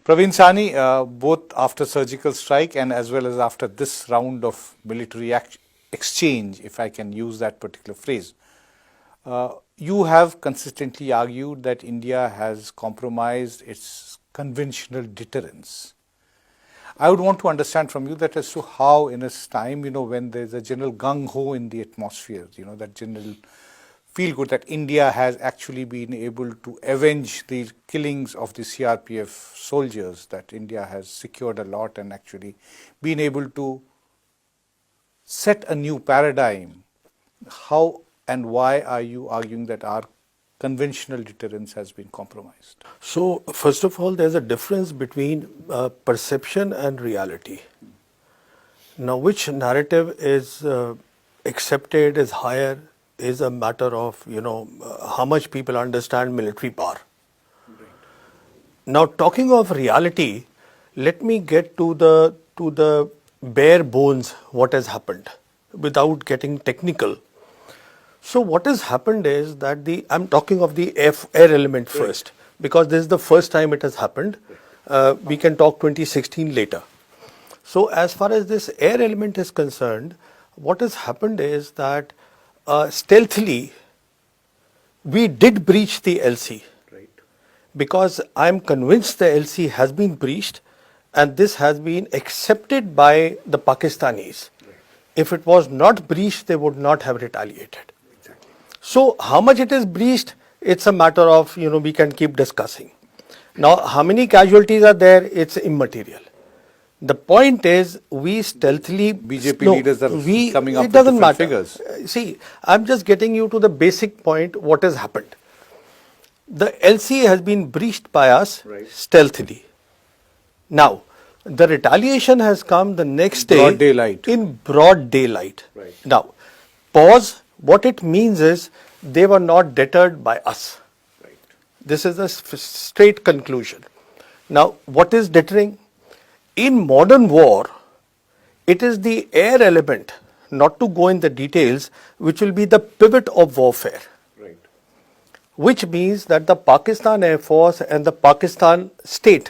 Praveen Sani, both after surgical strike and as well as after this round of military exchange, if I can use that particular phrase, you have consistently argued that India has compromised its conventional deterrence. I would want to understand from you that as to how in this time, when there's a general gung-ho in the atmosphere, that general feel good that India has actually been able to avenge the killings of the CRPF soldiers, that India has secured a lot and actually been able to set a new paradigm. How and why are you arguing that our conventional deterrence has been compromised? So, first of all, there's a difference between perception and reality. Now, which narrative is accepted is higher is a matter of, how much people understand military power. Right. Now, talking of reality, let me get to the bare bones what has happened without getting technical. So what has happened is that I'm talking of the air element first, because this is the first time it has happened. We can talk 2016 later. So as far as this air element is concerned, what has happened is that stealthily we did breach the LC. Right. Because I'm convinced the LC has been breached and this has been accepted by the Pakistanis. Right. If it was not breached, they would not have retaliated. So how much it is breached, it's a matter of, we can keep discussing. Now, how many casualties are there, it's immaterial. The point is, we stealthily... BJP leaders are coming up with different figures. See, I'm just getting you to the basic point, what has happened. The LC has been breached by us stealthily. Now, the retaliation has come the next day... Broad daylight. In broad daylight. Right. Now, pause. What it means is they were not deterred by us. Right. This is a straight conclusion. Now, what is deterring? In modern war, it is the air element, not to go in the details, which will be the pivot of warfare. Right. Which means that the Pakistan Air Force and the Pakistan state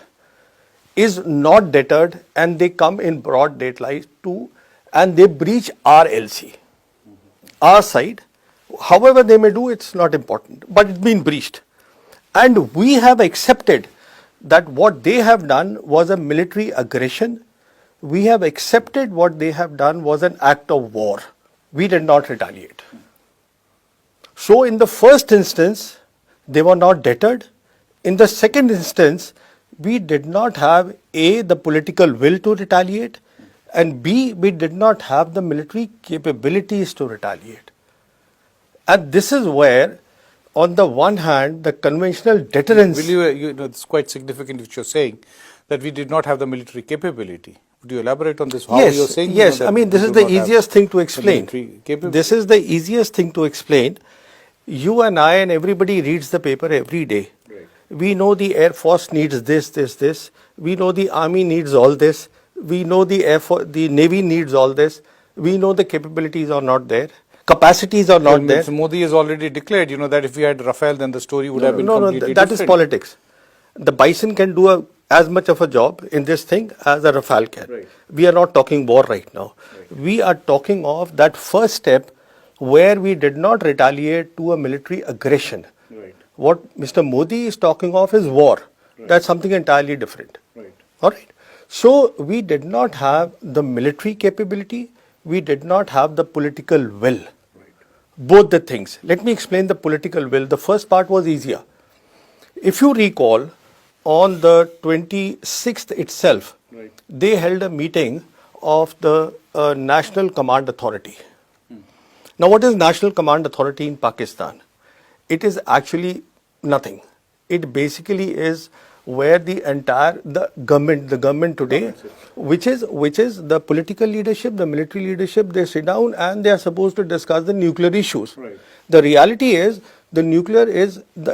is not deterred and they come in broad daylight too and they breach our LC. Our side, however they may do, it's not important, but it's been breached. And we have accepted that what they have done was a military aggression. We have accepted what they have done was an act of war. We did not retaliate. So in the first instance, they were not deterred. In the second instance, we did not have A, the political will to retaliate, and B, we did not have the military capabilities to retaliate. And this is where, on the one hand, the conventional deterrence... it's quite significant what you're saying, that we did not have the military capability. Would you elaborate on this? How yes, you're saying? Yes, I mean, this is the easiest thing to explain. This is the easiest thing to explain. You and I and everybody reads the paper every day. Right. We know the Air Force needs this, this, this. We know the Army needs all this. We know the Navy needs all this. We know the capabilities are not there. Capacities are not there. Mr. Modi has already declared, that if we had Rafale, then the story would have been completely that different. Is politics. The Bison can do as much of a job in this thing as a Rafale can. Right. We are not talking war right now. Right. We are talking of that first step where we did not retaliate to a military aggression. Right. What Mr. Modi is talking of is war. Right. That's something entirely different. Right. All right. So we did not have the military capability, we did not have the political will. Right. Both the things. Let me explain the political will. The first part was easier. If you recall, on the 26th itself, right, they held a meeting of the National Command Authority. Now what is National Command Authority in Pakistan? It is actually nothing. It basically is where the government today, which is the political leadership, the military leadership, they sit down and they are supposed to discuss the nuclear issues. Right. The reality is the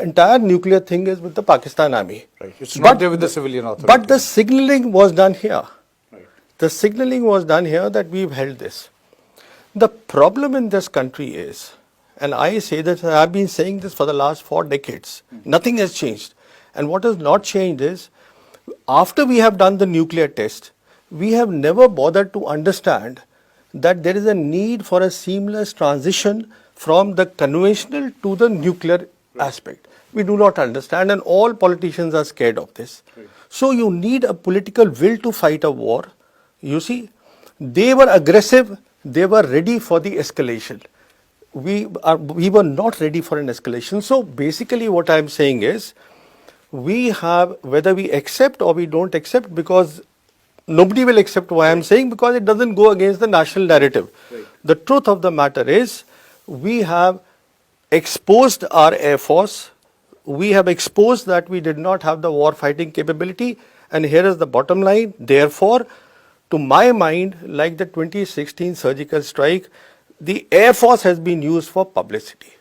entire nuclear thing is with the Pakistan Army. Right. It's not there with the civilian authority. But the signaling was done here. Right. The signaling was done here that we've held this. The problem in this country is, and I say that I've been saying this for the last 4 decades, nothing has changed. And what has not changed is After we have done the nuclear test, we have never bothered to understand that there is a need for a seamless transition from the conventional to the nuclear aspect. We do not understand, and all politicians are scared of this. So you need a political will to fight a war. You see, they were aggressive, they were ready for the escalation. We were not ready for an escalation. So basically what I am saying is, we have, whether we accept or we don't accept, because nobody will accept what I am saying, because it doesn't go against the national narrative. The truth of the matter is, we have exposed our air force, we have exposed that we did not have the war fighting capability, and here is the bottom line. Therefore, to my mind, like the 2016 surgical strike, the air force has been used for publicity.